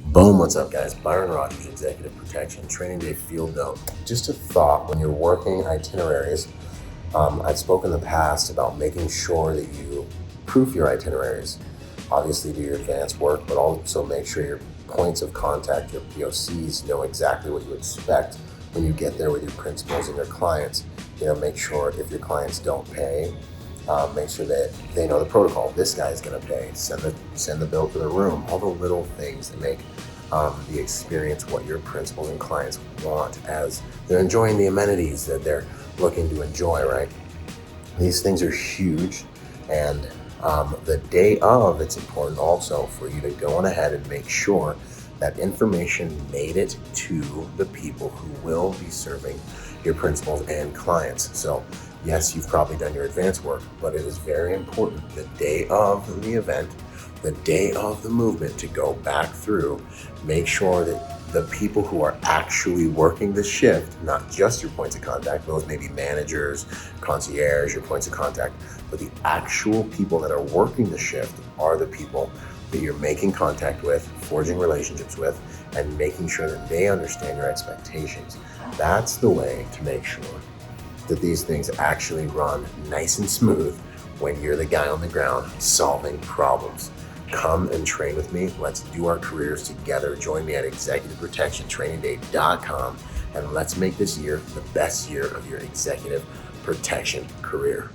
Boom, what's up guys? Byron, Rodgers, Executive Protection, Training Day Field Note. Just a thought, when you're working itineraries, I've spoken in the past about making sure that you proof your itineraries. Obviously do your advanced work, but also make sure your points of contact, your POCs, know exactly what you expect when you get there with your principals and your clients. Make sure if your clients don't pay, make sure that they know the protocol. This guy's gonna pay, send the bill to the room, all the little things that make the experience what your principals and clients want as they're enjoying the amenities that they're looking to enjoy, right? These things are huge, and the day of, it's important also for you to go on ahead and make sure that information made it to the people who will be serving your principals and clients. So yes, you've probably done your advance work, but it is very important the day of the event, the day of the movement, to go back through, make sure that the people who are actually working the shift, not just your points of contact, those may be managers, concierge, your points of contact, but the actual people that are working the shift are the people that you're making contact with, forging relationships with, and making sure that they understand your expectations. That's the way to make sure that these things actually run nice and smooth when you're the guy on the ground solving problems. Come and train with me. Let's do our careers together. Join me at executiveprotectiontrainingday.com, and let's make this year the best year of your executive protection career.